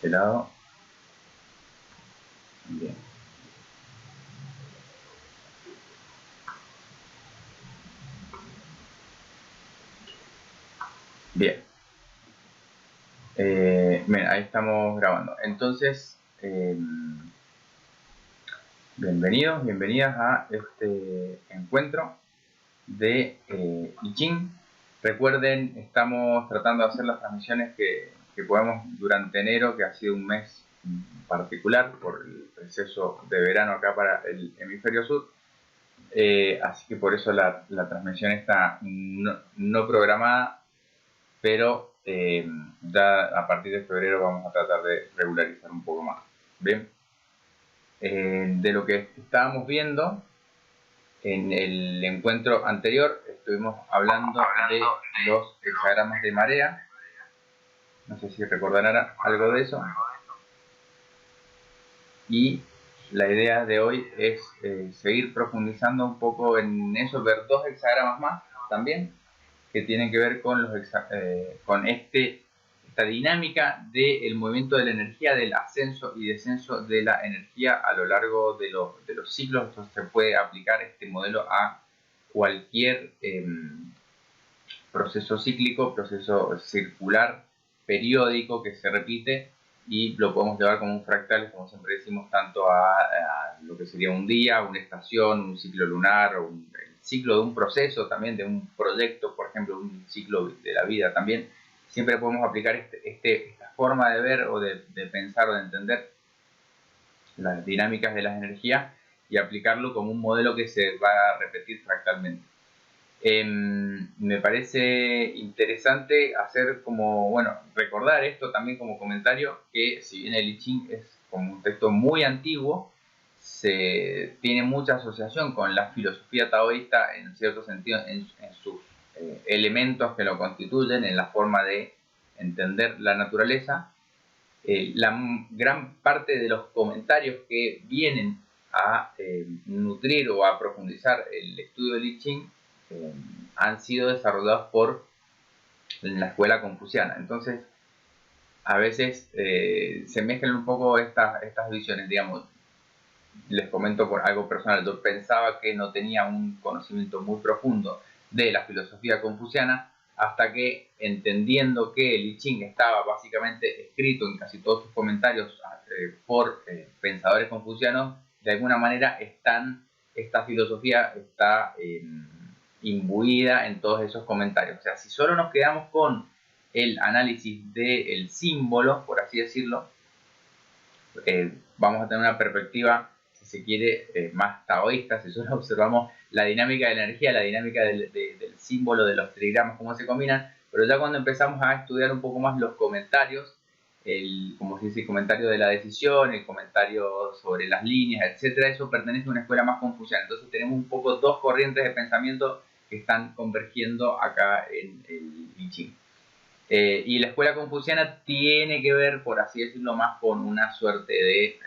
este lado. Bien. Bien. Bien, ahí estamos grabando. Entonces, bienvenidos, bienvenidas a este encuentro de I Ching. Recuerden, estamos tratando de hacer las transmisiones que podemos durante enero, que ha sido un mes particular por el receso de verano acá para el hemisferio sur. Así que por eso la transmisión está no programada, pero ya a partir de febrero vamos a tratar de regularizar un poco más. Bien, de lo que estábamos viendo en el encuentro anterior, estuvimos hablando de los hexagramas de marea. No sé si recordarán algo de eso. Y la idea de hoy es seguir profundizando un poco en eso, ver dos hexagramas más también, que tienen que ver con, con esta dinámica del movimiento de la energía, del ascenso y descenso de la energía a lo largo de los ciclos. Entonces se puede aplicar este modelo a cualquier proceso cíclico, proceso circular, periódico que se repite, y lo podemos llevar como un fractal, como siempre decimos, tanto a lo que sería un día, una estación, un ciclo lunar, o el ciclo de un proceso también, de un proyecto, por ejemplo, un ciclo de la vida también. Siempre podemos aplicar esta forma de ver o de pensar o de entender las dinámicas de las energías y aplicarlo como un modelo que se va a repetir fractalmente. Me parece interesante hacer como, bueno, recordar esto también como comentario, que si bien el I Ching es como un texto muy antiguo, se tiene mucha asociación con la filosofía taoísta en cierto sentido, en sus elementos que lo constituyen, en la forma de entender la naturaleza. La gran parte de los comentarios que vienen a nutrir o a profundizar el estudio del I Ching han sido desarrollados por la escuela confuciana. Entonces, a veces se mezclan un poco estas visiones, digamos. Les comento por algo personal, yo pensaba que no tenía un conocimiento muy profundo de la filosofía confuciana, hasta que, entendiendo que el I Ching estaba básicamente escrito en casi todos sus comentarios por pensadores confucianos, de alguna manera esta filosofía está imbuida en todos esos comentarios. O sea, si solo nos quedamos con el análisis del símbolo, por así decirlo, vamos a tener una perspectiva, si se quiere, más taoísta. Si solo observamos la dinámica de la energía, la dinámica del símbolo, de los trigramas, cómo se combinan. Pero ya cuando empezamos a estudiar un poco más los comentarios, como se dice, el comentario de la decisión, el comentario sobre las líneas, etcétera, eso pertenece a una escuela más confuciana. Entonces tenemos un poco dos corrientes de pensamiento que están convergiendo acá en el I Ching. Y la escuela confuciana tiene que ver, por así decirlo, más con una suerte de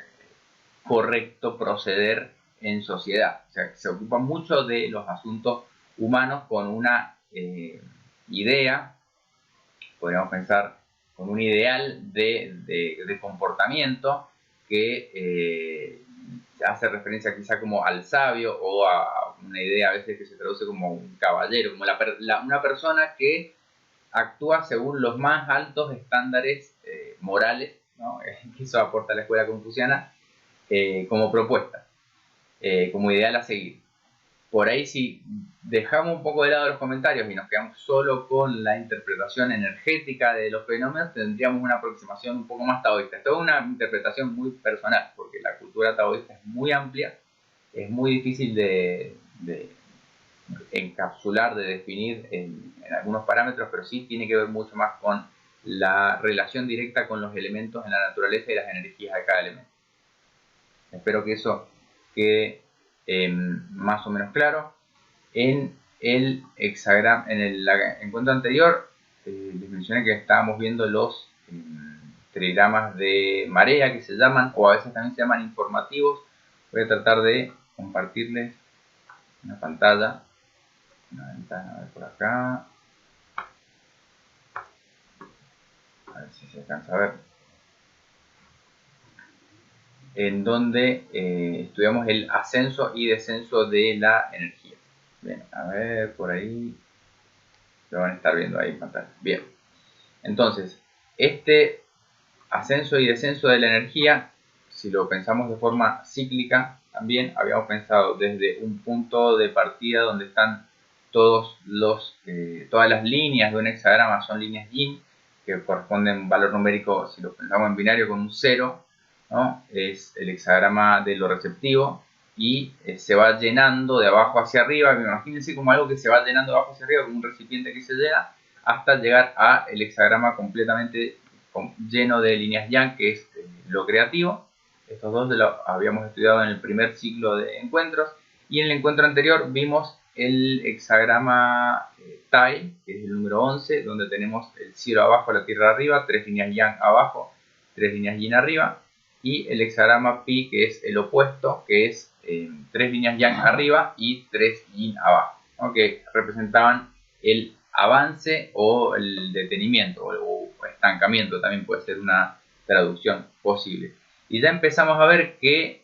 correcto proceder en sociedad. O sea, se ocupa mucho de los asuntos humanos con una idea, podríamos pensar, con un ideal de comportamiento que hace referencia quizá como al sabio, o a una idea a veces que se traduce como un caballero, como una persona que actúa según los más altos estándares morales, ¿no? Que eso aporta la escuela confuciana como propuesta, como ideal a seguir. Por ahí, si dejamos un poco de lado los comentarios y nos quedamos solo con la interpretación energética de los fenómenos, tendríamos una aproximación un poco más taoísta. Esto es una interpretación muy personal, porque la cultura taoísta es muy amplia, es muy difícil de encapsular, de definir en algunos parámetros, pero sí tiene que ver mucho más con la relación directa con los elementos en la naturaleza y las energías de cada elemento. Espero que eso quede más o menos claro. En el hexagrama, en el encuentro anterior, les mencioné que estábamos viendo los trigramas de marea, que se llaman, o a veces también se llaman informativos. Voy a tratar de compartirles una pantalla, una ventana, a ver por acá, a ver si se alcanza a ver. en donde estudiamos el ascenso y descenso de la energía. Bien, a ver, por ahí lo van a estar viendo ahí en pantalla. Bien, entonces, este ascenso y descenso de la energía, si lo pensamos de forma cíclica, también habíamos pensado desde un punto de partida donde están todas las líneas de un hexagrama, son líneas yin, que corresponden a un valor numérico, si lo pensamos en binario, con un 0, ¿no? Es el hexagrama de lo receptivo, y se va llenando de abajo hacia arriba. Imagínense como algo que se va llenando de abajo hacia arriba, como un recipiente que se llena, hasta llegar al hexagrama completamente lleno de líneas yang, que es lo creativo. Estos dos lo habíamos estudiado en el primer ciclo de encuentros, y en el encuentro anterior vimos el hexagrama Tai, que es el número 11, donde tenemos el cielo abajo, la tierra arriba, 3 líneas yang abajo, 3 líneas yin arriba, y el hexagrama Pi, que es el opuesto, que es 3 líneas yang arriba y 3 yin abajo, ¿no? Que representaban el avance o el detenimiento o estancamiento, también puede ser una traducción posible. Y ya empezamos a ver que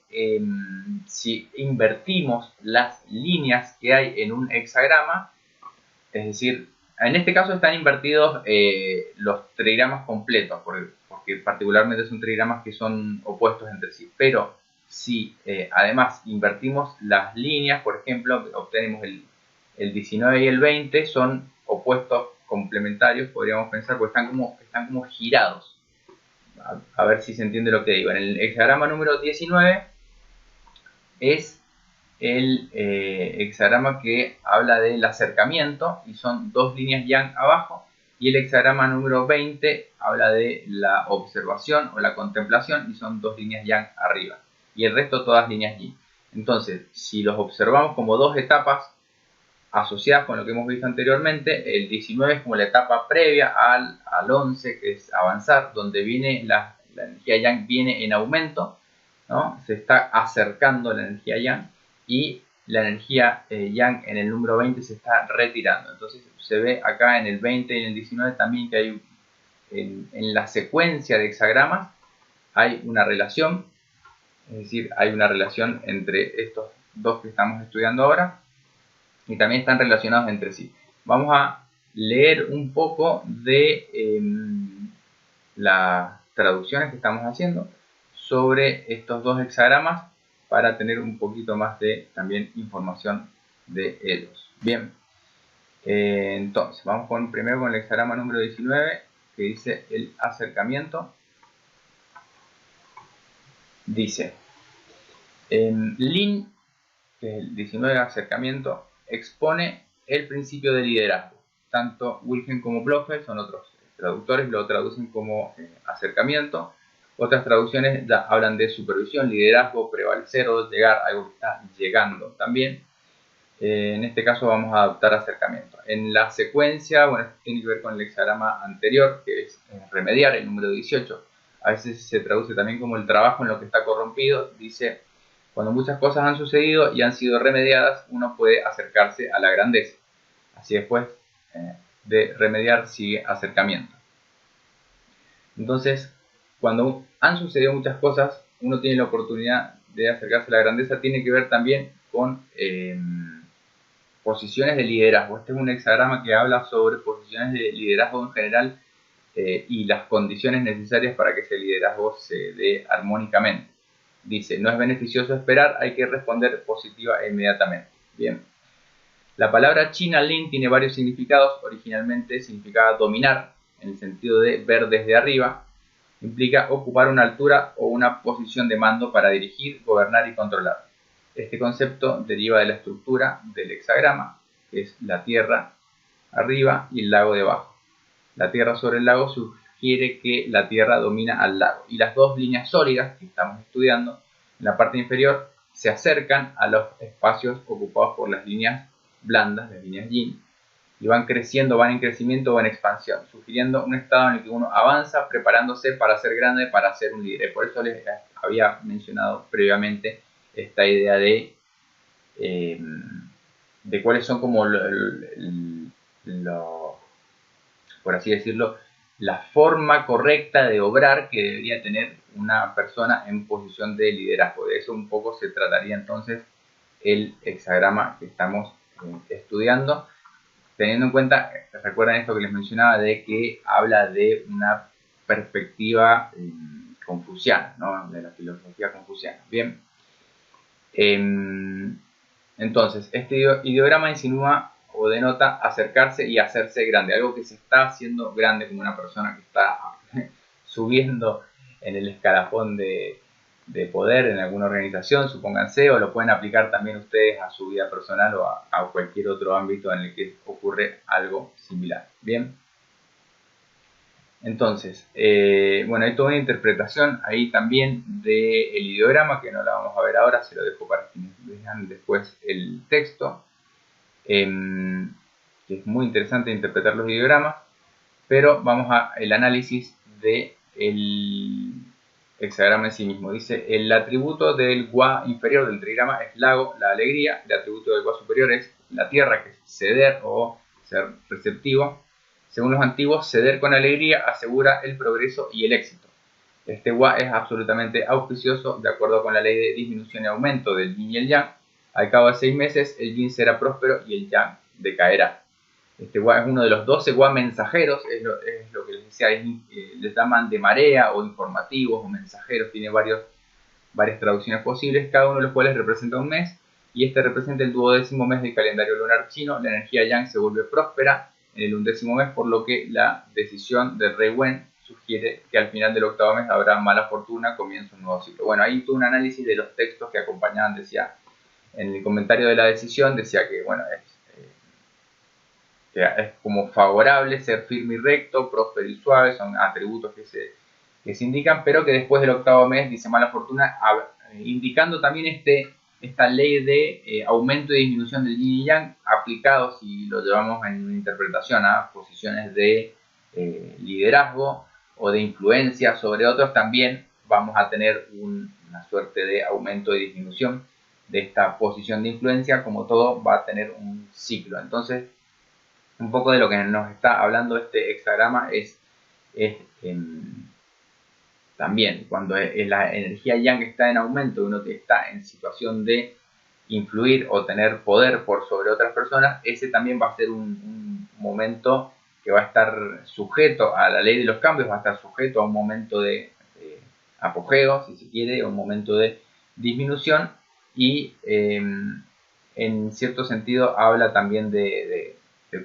si invertimos las líneas que hay en un hexagrama, es decir, en este caso están invertidos los trigramas completos, porque particularmente son trigramas que son opuestos entre sí, pero si además invertimos las líneas, por ejemplo, obtenemos el 19 y el 20, son opuestos complementarios, podríamos pensar, porque están como girados. A ver si se entiende lo que digo. En el hexagrama número 19 es el hexagrama que habla del acercamiento, y son 2 líneas yang abajo, y el hexagrama número 20 habla de la observación o la contemplación, y son 2 líneas yang arriba, y el resto todas líneas yin. Entonces, si los observamos como dos etapas asociadas con lo que hemos visto anteriormente, el 19 es como la etapa previa al 11, que es avanzar, donde viene la energía yang viene en aumento, ¿no? Se está acercando la energía yang, y la energía yang en el número 20 se está retirando. Entonces se ve acá en el 20 y en el 19 también que hay en la secuencia de hexagramas hay una relación, es decir, hay una relación entre estos dos que estamos estudiando ahora, y también están relacionados entre sí. Vamos a leer un poco de las traducciones que estamos haciendo sobre estos dos hexagramas para tener un poquito más de también información de ellos. Bien, entonces vamos primero con el hexagrama número 19, que dice el acercamiento. Dice, Lin, que es el 19 acercamiento, expone el principio de liderazgo. Tanto Wilhelm como Blofeld, son otros traductores, lo traducen como acercamiento. Otras traducciones hablan de supervisión, liderazgo, prevalecer o llegar, algo que está llegando también. En este caso vamos a adoptar acercamiento. En la secuencia, bueno, esto tiene que ver con el hexagrama anterior, que es remediar, el número 18. A veces se traduce también como el trabajo en lo que está corrompido. Dice, cuando muchas cosas han sucedido y han sido remediadas, uno puede acercarse a la grandeza. Así después de remediar sigue acercamiento. Entonces, cuando han sucedido muchas cosas, uno tiene la oportunidad de acercarse a la grandeza. Tiene que ver también con posiciones de liderazgo. Este es un hexagrama que habla sobre posiciones de liderazgo en general y las condiciones necesarias para que ese liderazgo se dé armónicamente. Dice, no es beneficioso esperar, hay que responder positiva e inmediatamente. Bien. La palabra china lin tiene varios significados. Originalmente significaba dominar, en el sentido de ver desde arriba. Implica ocupar una altura o una posición de mando para dirigir, gobernar y controlar. Este concepto deriva de la estructura del hexagrama, que es la tierra arriba y el lago debajo. La tierra sobre el lago sugiere que la tierra domina al lago, y las dos líneas sólidas que estamos estudiando en la parte inferior se acercan a los espacios ocupados por las líneas blandas, las líneas yin, y van creciendo, van en crecimiento o en expansión, sugiriendo un estado en el que uno avanza preparándose para ser grande, para ser un líder. Por eso les había mencionado previamente esta idea de cuáles son como por así decirlo, la forma correcta de obrar que debería tener una persona en posición de liderazgo. De eso un poco se trataría entonces el hexagrama que estamos estudiando, teniendo en cuenta, recuerden esto que les mencionaba, de que habla de una perspectiva confuciana, ¿no? De la filosofía confuciana. Bien, entonces este ideograma insinúa o denota acercarse y hacerse grande, algo que se está haciendo grande, como una persona que está subiendo en el escalafón de poder en alguna organización, supónganse, o lo pueden aplicar también ustedes a su vida personal o a cualquier otro ámbito en el que ocurre algo similar. Bien, entonces, bueno, hay toda una interpretación ahí también del ideograma, que no la vamos a ver ahora, se lo dejo para quienes vean después el texto, que es muy interesante interpretar los ideogramas, pero vamos al análisis del hexagrama en sí mismo. Dice, el atributo del Gua inferior del trigrama es lago, la alegría. El atributo del Gua superior es la tierra, que es ceder o ser receptivo. Según los antiguos, ceder con alegría asegura el progreso y el éxito. Este Gua es absolutamente auspicioso, de acuerdo con la ley de disminución y aumento del yin y el yang. Al cabo de 6 meses, el yin será próspero y el yang decaerá. Este Gua es uno de los 12 Gua mensajeros, es lo que les decía, les llaman de marea o informativos o mensajeros, tiene varias traducciones posibles, cada uno de los cuales representa un mes, y este representa el 12º mes del calendario lunar chino. La energía yang se vuelve próspera en el 11º mes, por lo que la decisión del rey Wen sugiere que al final del 8º mes habrá mala fortuna, comienza un nuevo ciclo. Bueno, ahí tuve un análisis de los textos que acompañaban, decía, en el comentario de la decisión, decía que, bueno, es como favorable, ser firme y recto, próspero y suave, son atributos que se indican, pero que después del 8º mes dice mala fortuna, indicando también esta ley de aumento y disminución del yin y yang, aplicado, si lo llevamos en una interpretación a posiciones de liderazgo o de influencia sobre otros, también vamos a tener una suerte de aumento y disminución de esta posición de influencia. Como todo, va a tener un ciclo. Entonces, un poco de lo que nos está hablando este hexagrama es también cuando la energía yang está en aumento, uno que está en situación de influir o tener poder por sobre otras personas, ese también va a ser un momento que va a estar sujeto a la ley de los cambios, va a estar sujeto a un momento de apogeo, si se quiere, un momento de disminución, y en cierto sentido habla también de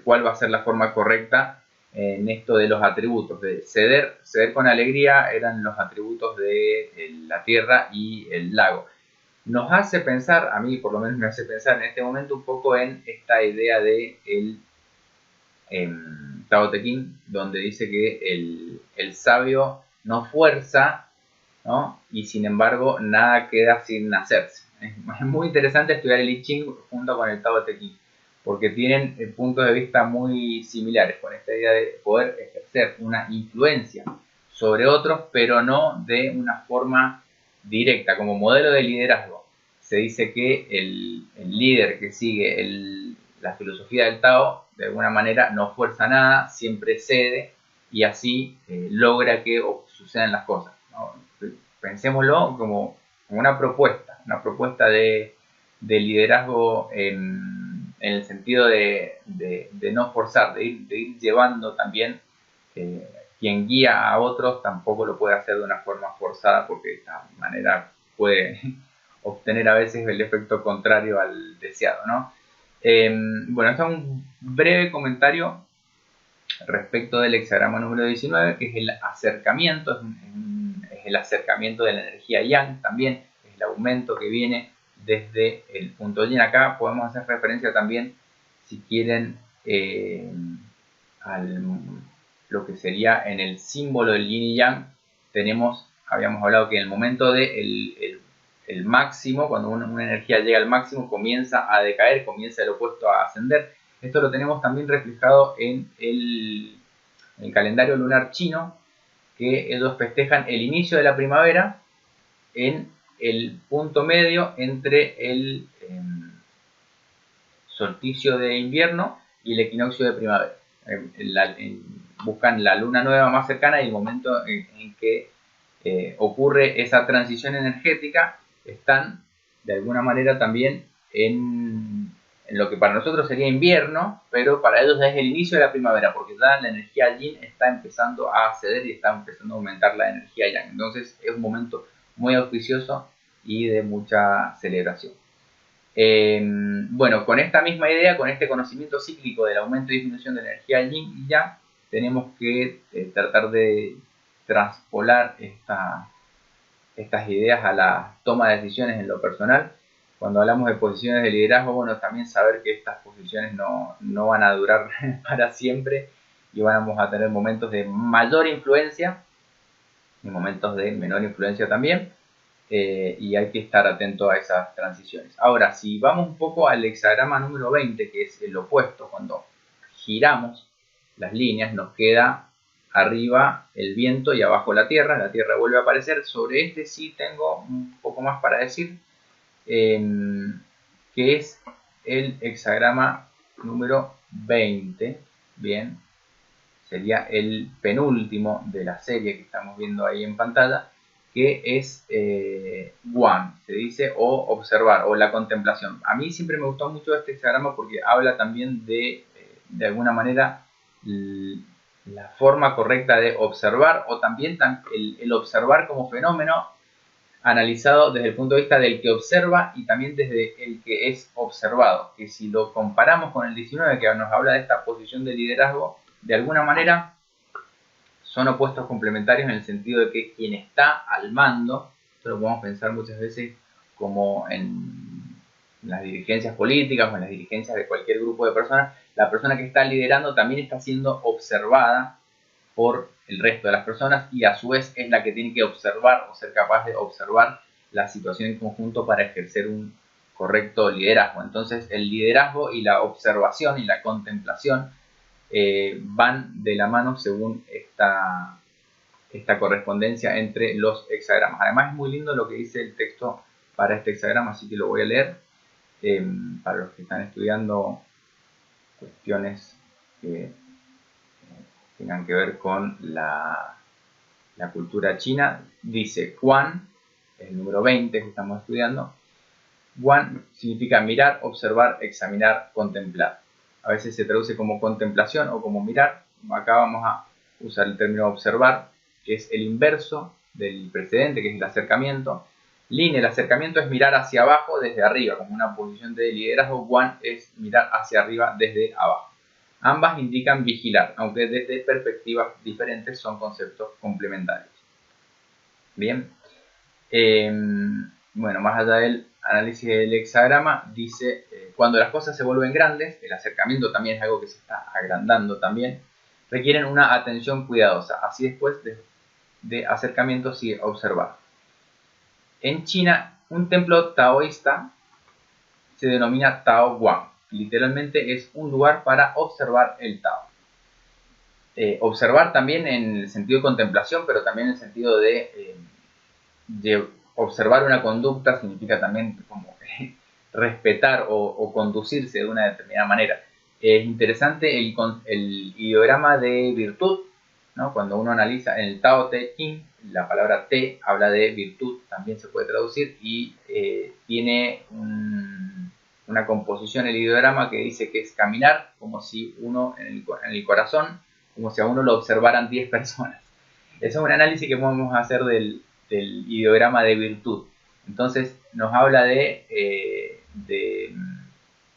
cuál va a ser la forma correcta en esto de los atributos. De ceder con alegría eran los atributos de la tierra y el lago. Nos hace pensar, a mí por lo menos me hace pensar en este momento un poco en esta idea de el Tao Te Ching, donde dice que el sabio no fuerza, ¿no? Y sin embargo nada queda sin hacerse. Es muy interesante estudiar el I Ching junto con el Tao Te Ching, porque tienen puntos de vista muy similares, con esta idea de poder ejercer una influencia sobre otros, pero no de una forma directa, como modelo de liderazgo. Se dice que el líder que sigue la filosofía del Tao, de alguna manera no fuerza nada, siempre cede, y así logra que sucedan las cosas, ¿no? Pensémoslo como una propuesta de liderazgo en el sentido de no forzar, de ir llevando también. Quien guía a otros tampoco lo puede hacer de una forma forzada, porque de esta manera puede obtener a veces el efecto contrario al deseado, ¿no? Bueno, este es un breve comentario respecto del hexagrama número 19, que es el acercamiento, es el acercamiento de la energía yang, también es el aumento que viene desde el punto yin. Acá podemos hacer referencia también, si quieren, lo que sería en el símbolo del yin y yang. Habíamos hablado que en el momento de el máximo, cuando una energía llega al máximo, comienza a decaer, comienza el opuesto a ascender. Esto lo tenemos también reflejado en el calendario lunar chino, que ellos festejan el inicio de la primavera en el punto medio entre el solsticio de invierno y el equinoccio de primavera. buscan la luna nueva más cercana y el momento en que ocurre esa transición energética, están de alguna manera también en lo que para nosotros sería invierno, pero para ellos es el inicio de la primavera, porque ya la energía yin está empezando a ceder y está empezando a aumentar la energía yang. Entonces es un momento muy auspicioso y de mucha celebración. Bueno, con esta misma idea, con este conocimiento cíclico del aumento y disminución de la energía yin y yang, tenemos que tratar de traspolar estas ideas a la toma de decisiones en lo personal. Cuando hablamos de posiciones de liderazgo, bueno, también saber que estas posiciones no van a durar para siempre y vamos a tener momentos de mayor influencia y momentos de menor influencia también. Y hay que estar atento a esas transiciones. Ahora, si vamos un poco al hexagrama número 20, que es el opuesto, cuando giramos las líneas nos queda arriba el viento y abajo la tierra vuelve a aparecer. Sobre este sí tengo un poco más para decir, que es el hexagrama número 20, bien, sería el penúltimo de la serie que estamos viendo ahí en pantalla, que es Guan, se dice, o observar, o la contemplación. A mí siempre me gustó mucho este hexagrama porque habla también de alguna manera, la forma correcta de observar, o también el observar como fenómeno analizado desde el punto de vista del que observa y también desde el que es observado, que si lo comparamos con el 19, que nos habla de esta posición de liderazgo, de alguna manera son opuestos complementarios en el sentido de que quien está al mando, esto lo podemos pensar muchas veces como en las dirigencias políticas o en las dirigencias de cualquier grupo de personas, la persona que está liderando también está siendo observada por el resto de las personas y a su vez es la que tiene que observar o ser capaz de observar la situación en conjunto para ejercer un correcto liderazgo. Entonces el liderazgo y la observación y la contemplación van de la mano según esta correspondencia entre los hexagramas. Además es muy lindo lo que dice el texto para este hexagrama, así que lo voy a leer para los que están estudiando cuestiones que tengan que ver con la cultura china. Dice Quan, el número 20 que estamos estudiando. Quan significa mirar, observar, examinar, contemplar. A veces se traduce como contemplación o como mirar. Acá vamos a usar el término observar, que es el inverso del precedente, que es el acercamiento. Lin, el acercamiento es mirar hacia abajo desde arriba, como una posición de liderazgo. Quan es mirar hacia arriba desde abajo. Ambas indican vigilar, aunque desde perspectivas diferentes son conceptos complementarios. Bien. Bueno, más allá del análisis del hexagrama, dice, cuando las cosas se vuelven grandes, el acercamiento también es algo que se está agrandando también, requieren una atención cuidadosa. Así después de acercamiento sigue observar. En China, un templo taoísta se denomina Tao Guan. Literalmente es un lugar para observar el Tao. Observar también en el sentido de contemplación, pero también en el sentido de observar una conducta significa también como respetar o conducirse de una determinada manera. Es interesante el ideograma de virtud, ¿no? Cuando uno analiza en el Tao Te Ching, la palabra Te habla de virtud, también se puede traducir, y tiene una composición, el ideograma, que dice que es caminar como si uno en el corazón, como si a uno lo observaran 10 personas. Eso es un análisis que podemos hacer del ideograma de virtud. Entonces nos habla de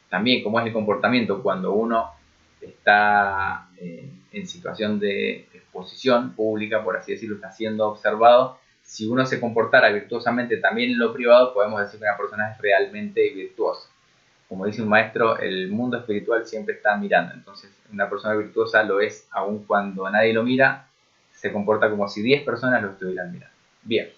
también cómo es el comportamiento cuando uno está en situación de exposición pública, por así decirlo, está siendo observado. Si uno se comportara virtuosamente también en lo privado, podemos decir que una persona es realmente virtuosa. Como dice un maestro, el mundo espiritual siempre está mirando. Entonces, una persona virtuosa lo es aun cuando nadie lo mira, se comporta como si 10 personas lo estuvieran mirando. Bien.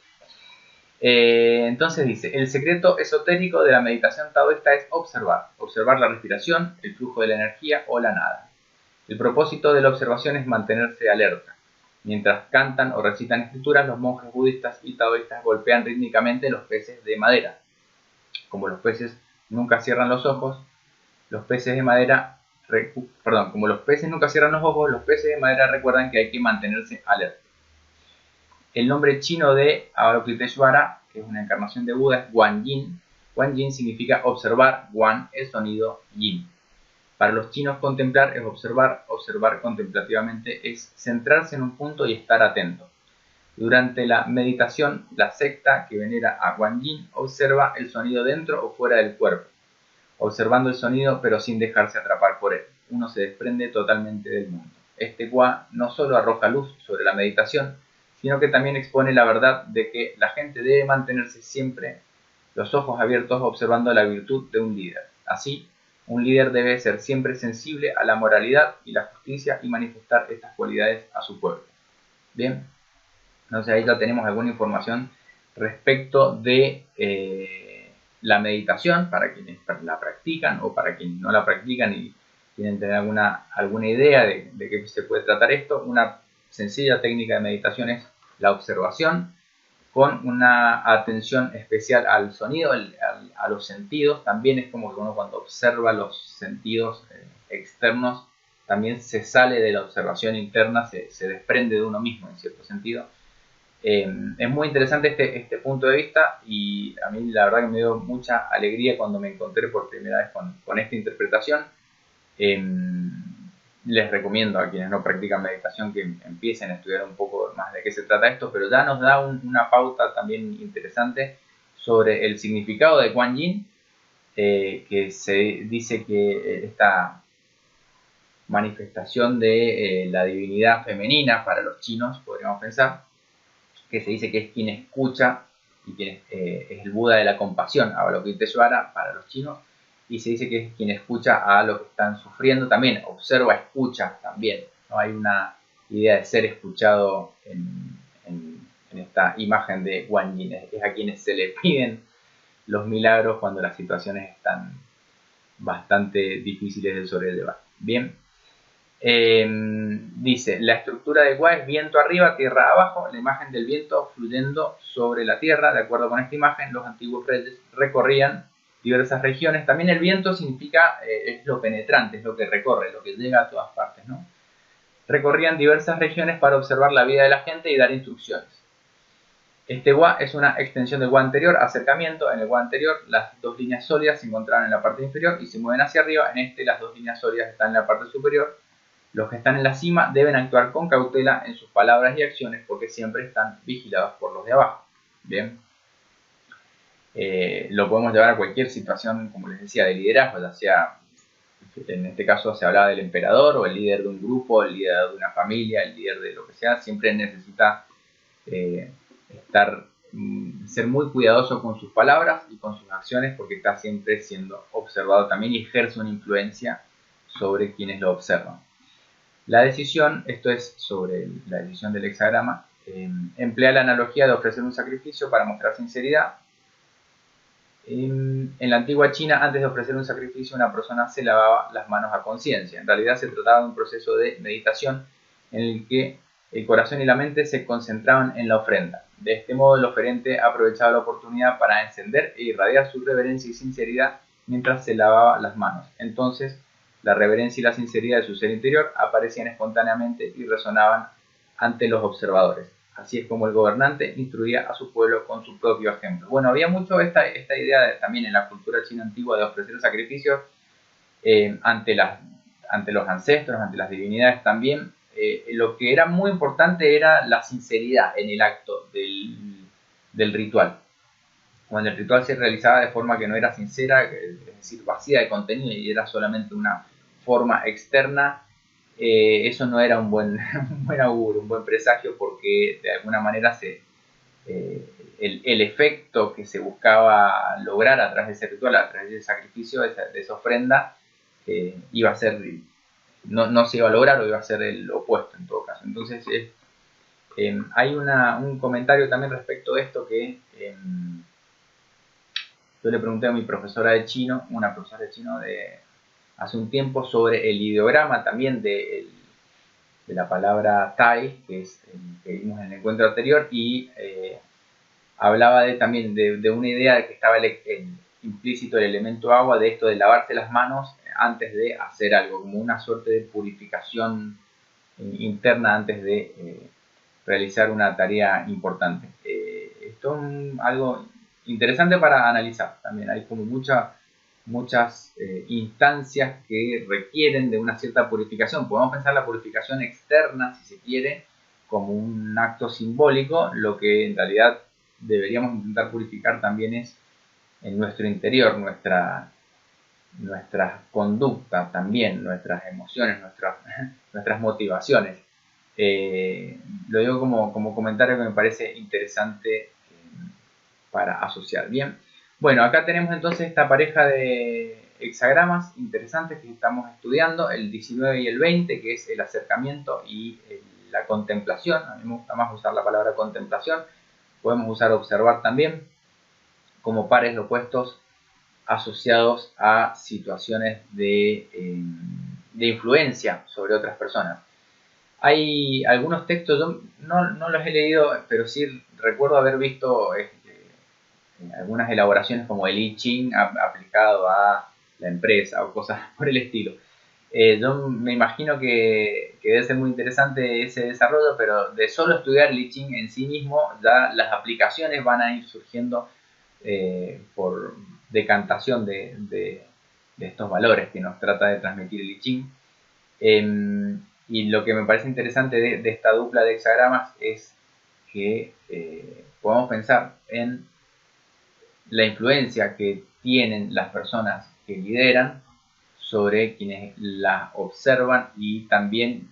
Entonces dice, el secreto esotérico de la meditación taoísta es observar la respiración, el flujo de la energía o la nada. El propósito de la observación es mantenerse alerta. Mientras cantan o recitan escrituras, los monjes budistas y taoístas golpean rítmicamente los peces de madera. Como los peces nunca cierran los ojos, los peces de madera como los peces nunca cierran los ojos, los peces de madera recuerdan que hay que mantenerse alerta. El nombre chino de Avalokiteshvara, que es una encarnación de Buda, es Guan Yin. Guan Yin significa observar, Guan, el sonido, Yin. Para los chinos contemplar es observar, observar contemplativamente es centrarse en un punto y estar atento. Durante la meditación, la secta que venera a Guan Yin observa el sonido dentro o fuera del cuerpo, observando el sonido pero sin dejarse atrapar por él. Uno se desprende totalmente del mundo. Este Gua no solo arroja luz sobre la meditación, sino que también expone la verdad de que la gente debe mantenerse siempre los ojos abiertos observando la virtud de un líder. Así, un líder debe ser siempre sensible a la moralidad y la justicia y manifestar estas cualidades a su pueblo. Bien, entonces ahí ya tenemos alguna información respecto de la meditación para quienes la practican o para quienes no la practican y quieren tener alguna idea de qué se puede tratar esto. Una sencilla técnica de meditación es la observación con una atención especial al sonido, a los sentidos. También es como que uno cuando observa los sentidos externos también se sale de la observación interna, se desprende de uno mismo en cierto sentido. Es muy interesante este punto de vista y a mí la verdad que me dio mucha alegría cuando me encontré por primera vez con esta interpretación. Les recomiendo a quienes no practican meditación que empiecen a estudiar un poco más de qué se trata esto, pero ya nos da una pauta también interesante sobre el significado de Guan Yin, que se dice que esta manifestación de la divinidad femenina para los chinos, podríamos pensar, que se dice que es quien escucha y quien es el Buda de la compasión, Avalokiteshvara para los chinos, y se dice que es quien escucha a los que están sufriendo, también observa, escucha también, ¿no? Hay una idea de ser escuchado en esta imagen de Guan Yin, es a quienes se le piden los milagros cuando las situaciones están bastante difíciles de sobrellevar. Bien. Dice, la estructura de Gua es viento arriba, tierra abajo, la imagen del viento fluyendo sobre la tierra. De acuerdo con esta imagen, los antiguos reyes recorrían diversas regiones. También el viento significa, es lo penetrante, es lo que recorre, lo que llega a todas partes, ¿no? Recorrían diversas regiones para observar la vida de la gente y dar instrucciones. Este Gua es una extensión del Gua anterior, acercamiento. En el Gua anterior, las dos líneas sólidas se encontraban en la parte inferior y se mueven hacia arriba. En este, las dos líneas sólidas están en la parte superior. Los que están en la cima deben actuar con cautela en sus palabras y acciones porque siempre están vigilados por los de abajo. Bien. Lo podemos llevar a cualquier situación, como les decía, de liderazgo, ya sea, en este caso se hablaba del emperador o el líder de un grupo, el líder de una familia, el líder de lo que sea, siempre necesita ser muy cuidadoso con sus palabras y con sus acciones porque está siempre siendo observado también y ejerce una influencia sobre quienes lo observan. La decisión, esto es sobre la decisión del hexagrama, emplea la analogía de ofrecer un sacrificio para mostrar sinceridad. En la antigua China, antes de ofrecer un sacrificio, una persona se lavaba las manos a conciencia. En realidad se trataba de un proceso de meditación en el que el corazón y la mente se concentraban en la ofrenda. De este modo, el oferente aprovechaba la oportunidad para encender e irradiar su reverencia y sinceridad mientras se lavaba las manos. Entonces, la reverencia y la sinceridad de su ser interior aparecían espontáneamente y resonaban ante los observadores. Así es como el gobernante instruía a su pueblo con su propio ejemplo. Bueno, había mucho esta idea también en la cultura china antigua de ofrecer sacrificios ante los ancestros, ante las divinidades también. Lo que era muy importante era la sinceridad en el acto del ritual. Cuando el ritual se realizaba de forma que no era sincera, es decir, vacía de contenido y era solamente una forma externa, eso no era un buen augurio, un buen presagio, porque de alguna manera el efecto que se buscaba lograr a través de ese ritual, a través del sacrificio, de esa ofrenda, iba a ser, no se iba a lograr o iba a ser el opuesto en todo caso. Entonces hay un comentario también respecto a esto que yo le pregunté a mi profesora de chino, una profesora de chino de hace un tiempo, sobre el ideograma también de la palabra Tai, que es el que vimos en el encuentro anterior, y hablaba también de una idea de que estaba implícito el elemento agua de esto de lavarse las manos antes de hacer algo, como una suerte de purificación interna antes de realizar una tarea importante. Esto es algo interesante para analizar también. Hay como muchas instancias que requieren de una cierta purificación. Podemos pensar la purificación externa, si se quiere, como un acto simbólico. Lo que en realidad deberíamos intentar purificar también es en nuestro interior, nuestras conductas también, nuestras emociones, nuestras motivaciones. Lo digo como comentario que me parece interesante para asociar. Bien, bueno, acá tenemos entonces esta pareja de hexagramas interesantes que estamos estudiando, el 19 y el 20, que es el acercamiento y la contemplación. A mí me gusta más usar la palabra contemplación. Podemos usar observar también como pares de opuestos asociados a situaciones de influencia sobre otras personas. Hay algunos textos, yo no los he leído, pero sí recuerdo haber visto algunas elaboraciones como el I Ching aplicado a la empresa o cosas por el estilo. Yo me imagino que debe ser muy interesante ese desarrollo, pero de solo estudiar el I Ching en sí mismo, ya las aplicaciones van a ir surgiendo por decantación de estos valores que nos trata de transmitir el I Ching. Y lo que me parece interesante de esta dupla de hexagramas es que podemos pensar en la influencia que tienen las personas que lideran sobre quienes las observan y también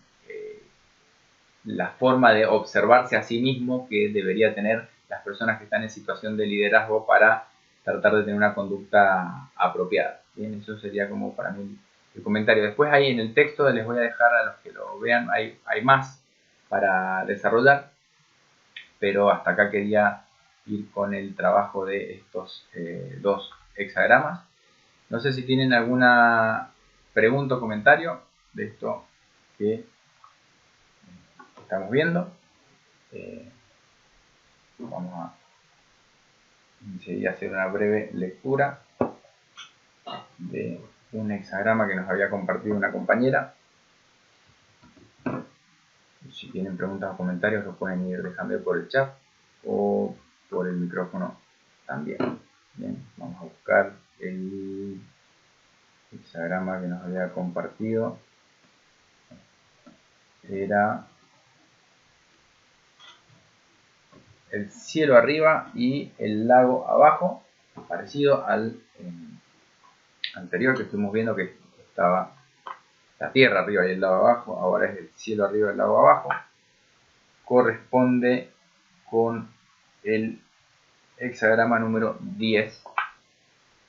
la forma de observarse a sí mismo que debería tener las personas que están en situación de liderazgo para tratar de tener una conducta apropiada. Bien, eso sería como para mí el comentario. Después ahí en el texto les voy a dejar a los que lo vean, hay más para desarrollar, pero hasta acá quería ir con el trabajo de estos dos hexagramas. No sé si tienen alguna pregunta o comentario de esto que estamos viendo. Vamos a enseguida hacer una breve lectura de un hexagrama que nos había compartido una compañera. Si tienen preguntas o comentarios lo pueden ir dejando por el chat o por el micrófono también. Bien, vamos a buscar el hexagrama que nos había compartido. Era el cielo arriba y el lago abajo, parecido al anterior que estuvimos viendo, que estaba la tierra arriba y el lago abajo. Ahora es el cielo arriba y el lago abajo. Corresponde con el hexagrama número 10.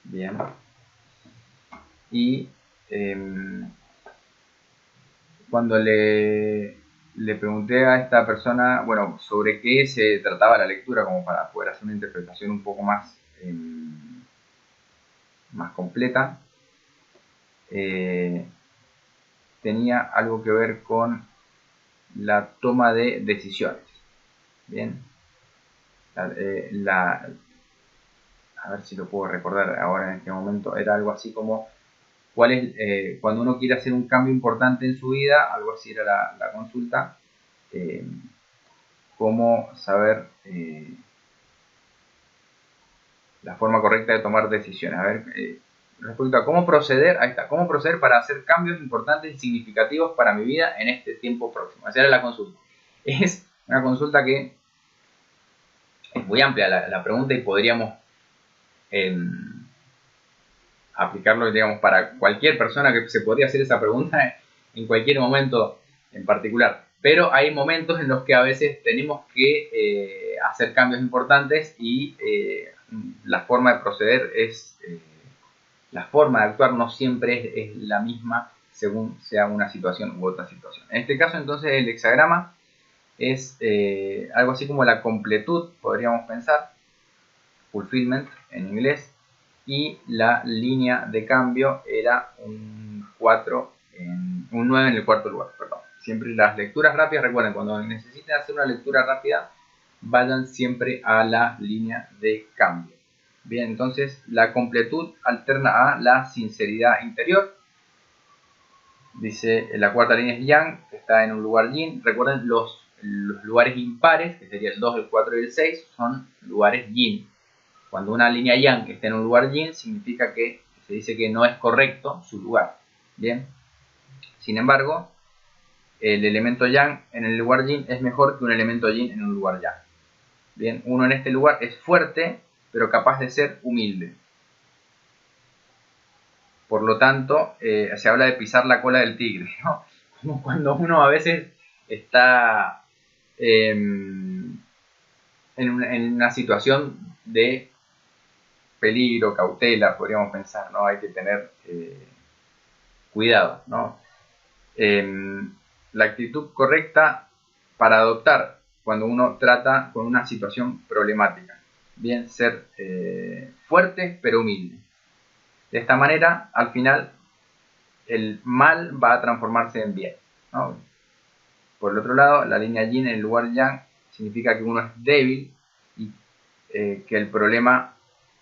Bien. Y cuando le pregunté a esta persona, bueno, sobre qué se trataba la lectura, como para poder hacer una interpretación un poco más completa, tenía algo que ver con la toma de decisiones. Bien, a ver si lo puedo recordar ahora en este momento, era algo así como cuál es, cuando uno quiere hacer un cambio importante en su vida, algo así era la consulta, cómo saber la forma correcta de tomar decisiones. A ver, respecto a cómo proceder, ahí está, cómo proceder para hacer cambios importantes y significativos para mi vida en este tiempo próximo. Esa era la consulta. Es una consulta que es muy amplia la pregunta y podríamos aplicarlo, digamos, para cualquier persona que se podría hacer esa pregunta en cualquier momento en particular. Pero hay momentos en los que a veces tenemos que hacer cambios importantes y la forma de proceder la forma de actuar no siempre es la misma según sea una situación u otra situación. En este caso entonces el hexagrama es algo así como la completud, podríamos pensar, fulfillment en inglés, y la línea de cambio era un 9 en el cuarto lugar, perdón. Siempre las lecturas rápidas, recuerden, cuando necesiten hacer una lectura rápida, vayan siempre a la línea de cambio. Bien, entonces la completud alterna a la sinceridad interior. Dice, la cuarta línea es yang, que está en un lugar yin. Recuerden, los lugares impares, que sería el 2, el 4 y el 6, son lugares yin. Cuando una línea yang está en un lugar yin, significa que se dice que no es correcto su lugar. Bien. Sin embargo, el elemento yang en el lugar yin es mejor que un elemento yin en un lugar yang. Bien, uno en este lugar es fuerte, pero capaz de ser humilde. Por lo tanto, se habla de pisar la cola del tigre, ¿no? Como cuando uno a veces está en una situación de peligro, cautela, podríamos pensar, ¿no? Hay que tener cuidado, ¿no? La actitud correcta para adoptar cuando uno trata con una situación problemática. Bien, ser fuerte pero humilde. De esta manera, al final, el mal va a transformarse en bien, ¿no? Por el otro lado, la línea yin en el lugar yang significa que uno es débil y que el problema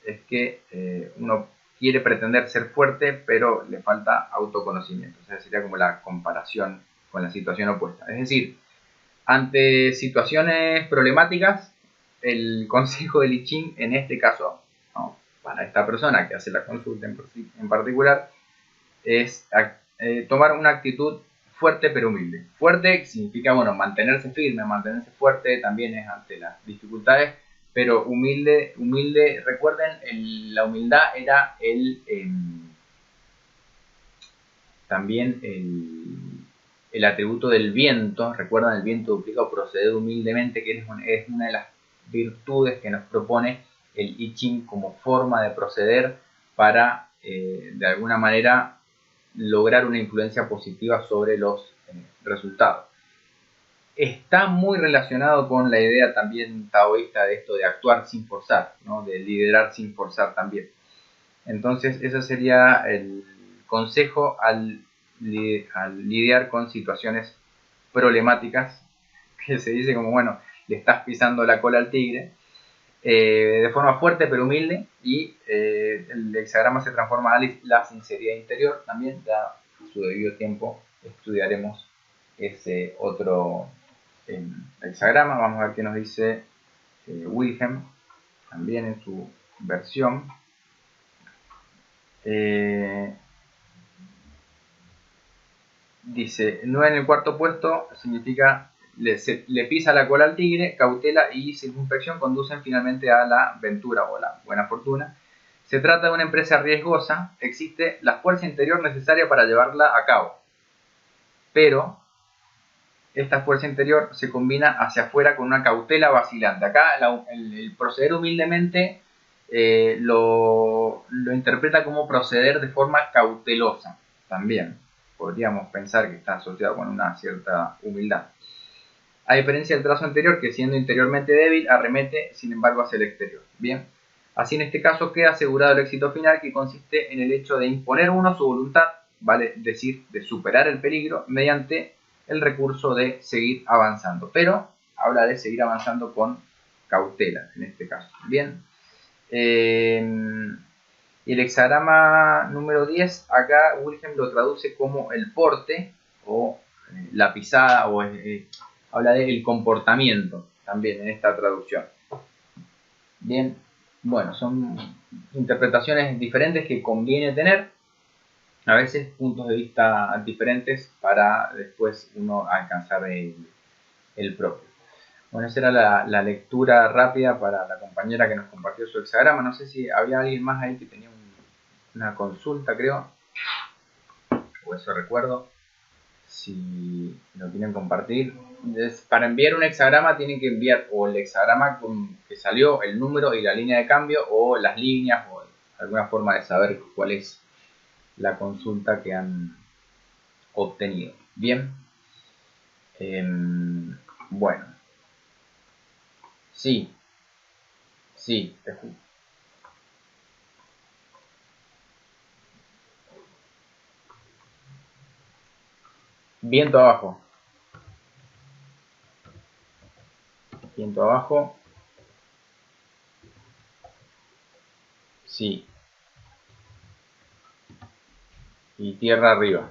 es que uno quiere pretender ser fuerte, pero le falta autoconocimiento. O sea, sería como la comparación con la situación opuesta. Es decir, ante situaciones problemáticas, el consejo de Li Ching en este caso, ¿no?, para esta persona que hace la consulta en particular, es tomar una actitud fuerte pero humilde. Fuerte significa, bueno, mantenerse firme, mantenerse fuerte también es ante las dificultades, pero humilde, recuerden, la humildad era también el atributo del viento. Recuerdan el viento duplicado, proceder humildemente, que es una de las virtudes que nos propone el I Ching como forma de proceder para, de alguna manera, lograr una influencia positiva sobre los resultados. Está muy relacionado con la idea también taoísta de esto de actuar sin forzar, ¿no?, de liderar sin forzar también. Entonces, ese sería el consejo al lidiar con situaciones problemáticas, que se dice como, bueno, le estás pisando la cola al tigre, de forma fuerte pero humilde, y el hexagrama se transforma a la sinceridad interior. También, ya a su debido tiempo, estudiaremos ese otro hexagrama. Vamos a ver qué nos dice Wilhelm, también en su versión. Dice, 9 en el cuarto puesto significa le pisa la cola al tigre, cautela y circunspección conducen finalmente a la ventura o la buena fortuna. Se trata de una empresa riesgosa, existe la fuerza interior necesaria para llevarla a cabo, pero esta fuerza interior se combina hacia afuera con una cautela vacilante. Acá el proceder humildemente lo interpreta como proceder de forma cautelosa también. Podríamos pensar que está asociado con una cierta humildad. A diferencia del trazo anterior, que siendo interiormente débil, arremete sin embargo hacia el exterior. Bien, así en este caso queda asegurado el éxito final, que consiste en el hecho de imponer uno su voluntad, vale decir, de superar el peligro, mediante el recurso de seguir avanzando. Pero habla de seguir avanzando con cautela en este caso. Bien. Y el hexagrama número 10, acá Wilhelm lo traduce como el porte o la pisada, o habla del comportamiento también en esta traducción. Bien, bueno, son interpretaciones diferentes que conviene tener, a veces puntos de vista diferentes para después uno alcanzar el propio. Bueno, esa era la lectura rápida para la compañera que nos compartió su hexagrama. No sé si había alguien más ahí que tenía una consulta, creo, o eso recuerdo. Si lo quieren compartir, para enviar un hexagrama tienen que enviar o el hexagrama que salió, el número y la línea de cambio, o las líneas, o alguna forma de saber cuál es la consulta que han obtenido. Bien. Bueno. Sí, te juro. Viento abajo. Viento abajo. sí, y tierra arriba.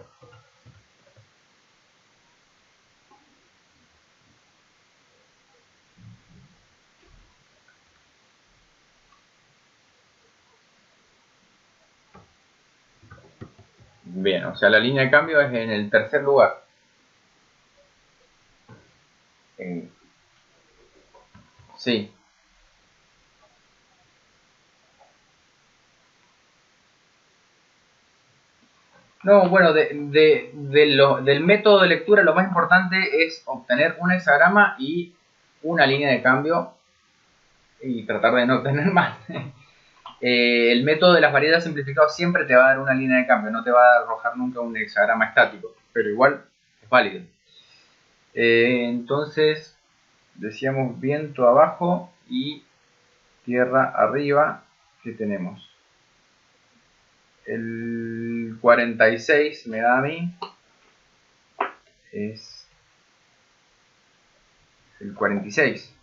Bien, o sea, la línea de cambio es en el tercer lugar. Sí. No, bueno, del método de lectura lo más importante es obtener un hexagrama y una línea de cambio y tratar de no obtener más. El método de las variedades simplificadas siempre te va a dar una línea de cambio, no te va a arrojar nunca un hexagrama estático, pero igual es válido. Entonces, decíamos viento abajo y tierra arriba. ¿Qué tenemos? El 46 me da a mí. Es el 46.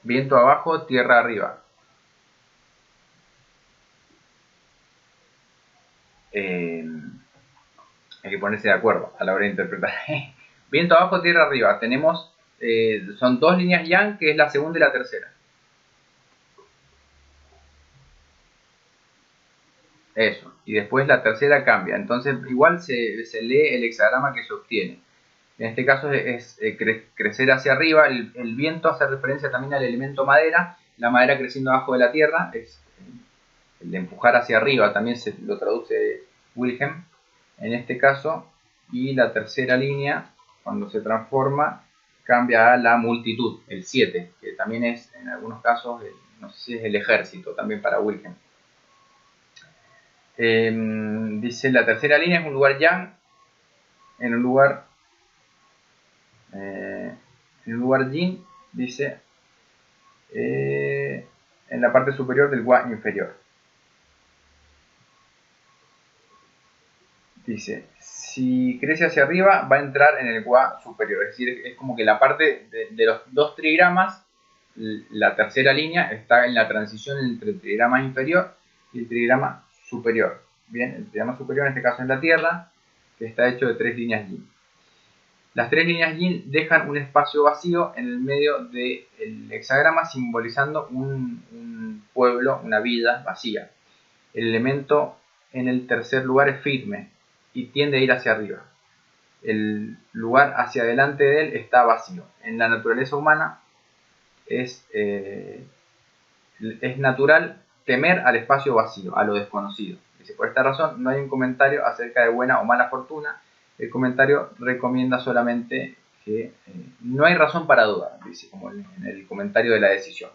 Viento abajo, tierra arriba. Hay que ponerse de acuerdo a la hora de interpretar. Viento abajo, tierra arriba. Tenemos, son dos líneas yang, que es la segunda y la tercera. Eso. Y después la tercera cambia. Entonces igual se lee el hexagrama que se obtiene. En este caso es crecer hacia arriba. El viento hace referencia también al elemento madera. La madera creciendo abajo de la tierra. Es el de empujar hacia arriba. También se lo traduce Wilhelm en este caso. Y la tercera línea, cuando se transforma, cambia a la multitud, el 7, que también es en algunos casos, no sé si es el ejército, también para Wilhelm. Dice la tercera línea es un lugar yang, en un lugar yin, dice en la parte superior del gua inferior. Dice, si crece hacia arriba va a entrar en el gua superior, es decir, es como que la parte de los dos trigramas, la tercera línea está en la transición entre el trigrama inferior y el trigrama superior. Bien, el trigrama superior en este caso es la Tierra, que está hecho de tres líneas yin. Las tres líneas yin dejan un espacio vacío en el medio del hexagrama, simbolizando un pueblo, una vida vacía. El elemento en el tercer lugar es firme y tiende a ir hacia arriba. El lugar hacia adelante de él está vacío. En la naturaleza humana es natural temer al espacio vacío, a lo desconocido. Dice, por esta razón no hay un comentario acerca de buena o mala fortuna. El comentario recomienda solamente que no hay razón para dudar, dice, como en el comentario de la decisión.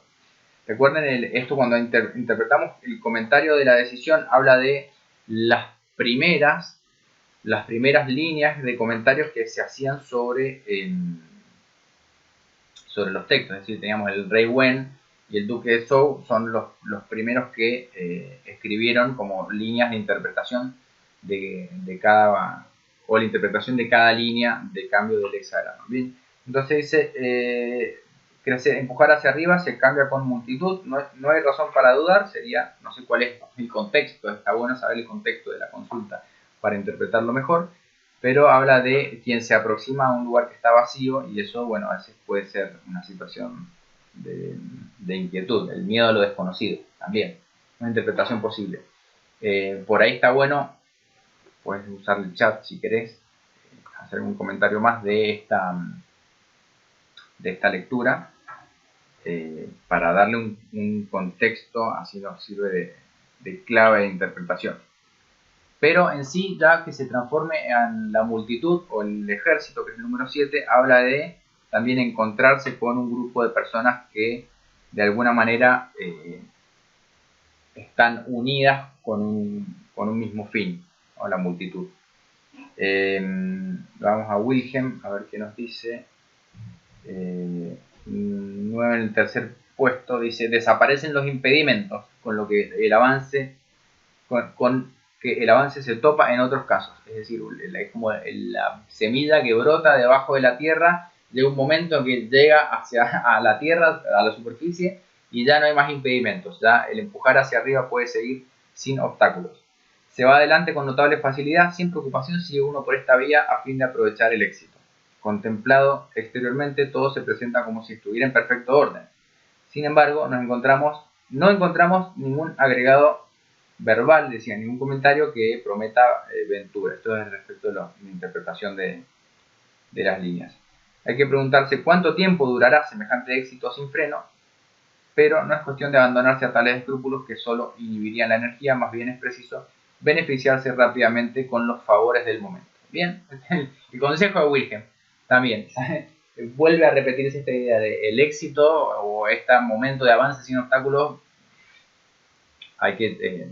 Recuerden, esto cuando interpretamos el comentario de la decisión, habla de las primeras líneas de comentarios que se hacían sobre los textos. Es decir, teníamos el rey Wen y el duque de Zhou, son los primeros que escribieron como líneas de interpretación de cada, o la interpretación de cada línea de cambio del hexagrama. Bien, entonces dice, crecer, empujar hacia arriba se cambia con multitud, no hay razón para dudar, sería, no sé cuál es el contexto, está bueno saber el contexto de la consulta para interpretarlo mejor, pero habla de quien se aproxima a un lugar que está vacío, y eso, bueno, a veces puede ser una situación de inquietud, el miedo a lo desconocido, también, una interpretación posible. Por ahí está bueno, puedes usar el chat si querés, hacer un comentario más de esta lectura, para darle un contexto, así nos sirve de clave de interpretación. Pero en sí, ya que se transforme en la multitud o el ejército, que es el número 7, habla de también encontrarse con un grupo de personas que de alguna manera están unidas con un mismo fin, o la multitud. Vamos a Wilhelm, a ver qué nos dice. 9 en el tercer puesto, dice, desaparecen los impedimentos, con lo que el avance, que el avance se topa en otros casos. Es decir, es como la semilla que brota debajo de la tierra, llega un momento en que llega a la tierra, a la superficie, y ya no hay más impedimentos, ya el empujar hacia arriba puede seguir sin obstáculos. Se va adelante con notable facilidad, sin preocupación sigue uno por esta vía a fin de aprovechar el éxito. Contemplado exteriormente, todo se presenta como si estuviera en perfecto orden. Sin embargo, no encontramos ningún agregado verbal, decía, ningún comentario que prometa ventura. Esto es respecto de la interpretación de las líneas. Hay que preguntarse cuánto tiempo durará semejante éxito sin freno, pero no es cuestión de abandonarse a tales escrúpulos que solo inhibirían la energía, más bien es preciso beneficiarse rápidamente con los favores del momento. Bien, el consejo de Wilhelm también vuelve a repetirse esta idea de el éxito o este momento de avance sin obstáculos. Hay que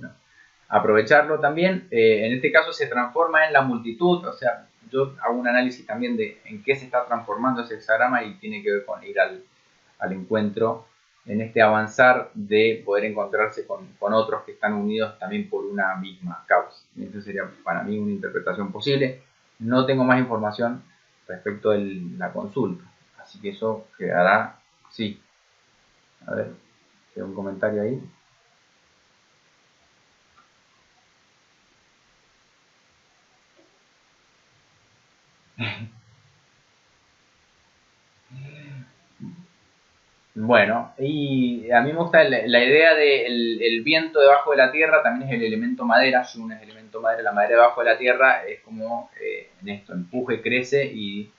aprovecharlo también. En este caso se transforma en la multitud, o sea, yo hago un análisis también de en qué se está transformando ese hexagrama y tiene que ver con ir al encuentro en este avanzar de poder encontrarse con otros que están unidos también por una misma causa. Eso sería para mí una interpretación posible. No tengo más información respecto de la consulta, así que eso quedará, sí. A ver, ¿hay un comentario ahí? Bueno, y a mí me gusta la idea del el viento debajo de la tierra, también es el elemento madera, Shun es el elemento madera, la madera debajo de la tierra es como en esto, empuje, crece y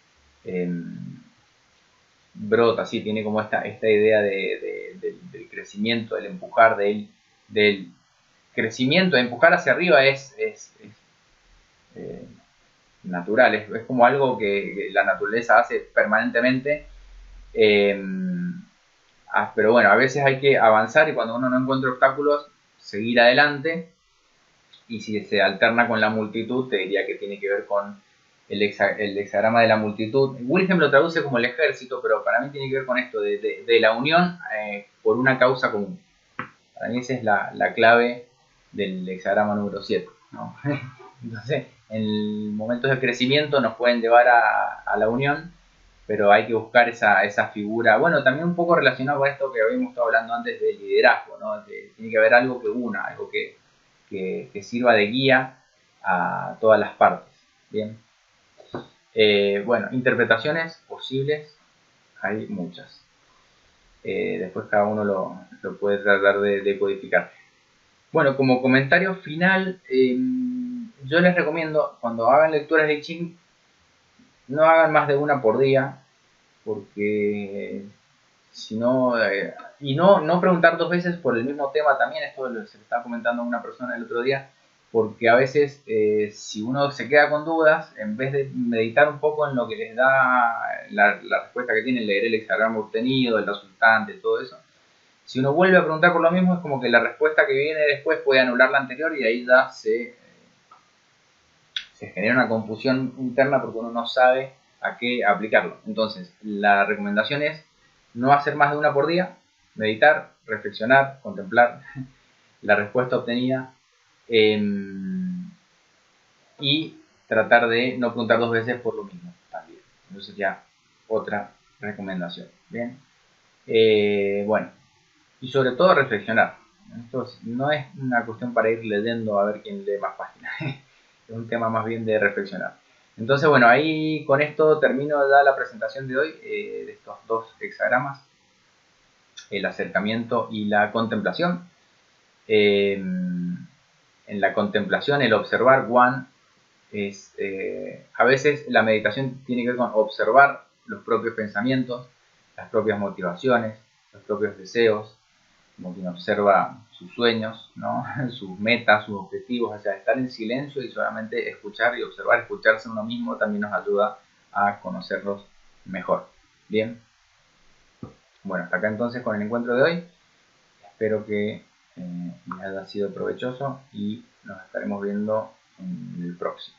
brota, sí, tiene como esta idea del crecimiento, del empujar, del crecimiento, de empujar hacia arriba es eh, natural, es como algo que la naturaleza hace permanentemente. Pero bueno, a veces hay que avanzar y cuando uno no encuentra obstáculos, seguir adelante. Y si se alterna con la multitud, te diría que tiene que ver con el hexagrama de la multitud. Wilhelm lo traduce como el ejército, pero para mí tiene que ver con esto, de la unión por una causa común. Para mí esa es la clave del hexagrama número 7, ¿no? Entonces, en momentos de crecimiento nos pueden llevar a la unión, pero hay que buscar esa figura, bueno, también un poco relacionado con esto que habíamos estado hablando antes del liderazgo, ¿no? Tiene que haber algo que una, algo que sirva de guía a todas las partes. Bien. Bueno, interpretaciones posibles hay muchas. Después cada uno lo puede tratar de codificar. Bueno, como comentario final, yo les recomiendo, cuando hagan lecturas de I Ching, no hagan más de una por día, porque si no, y no preguntar dos veces por el mismo tema también, esto se le estaba comentando a una persona el otro día, porque a veces si uno se queda con dudas, en vez de meditar un poco en lo que les da la respuesta que tiene, leer el hexagrama obtenido, el resultante, todo eso, si uno vuelve a preguntar por lo mismo, es como que la respuesta que viene después puede anular la anterior y ahí ya se genera una confusión interna porque uno no sabe a qué aplicarlo. Entonces, la recomendación es no hacer más de una por día, meditar, reflexionar, contemplar la respuesta obtenida y tratar de no preguntar dos veces por lo mismo también. Entonces ya otra recomendación. Bien. Bueno, y sobre todo reflexionar. Esto no es una cuestión para ir leyendo a ver quién lee más páginas. Es un tema más bien de reflexionar. Entonces, bueno, ahí con esto termino ya la presentación de hoy de estos dos hexagramas, el acercamiento y la contemplación. En la contemplación, el observar, One, es a veces la meditación tiene que ver con observar los propios pensamientos, las propias motivaciones, los propios deseos, como quien observa sus sueños, ¿no? Sus metas, sus objetivos, o sea, estar en silencio y solamente escuchar y observar, escucharse uno mismo también nos ayuda a conocerlos mejor. Bien, bueno, hasta acá entonces con el encuentro de hoy. Espero que les haya sido provechoso y nos estaremos viendo en el próximo.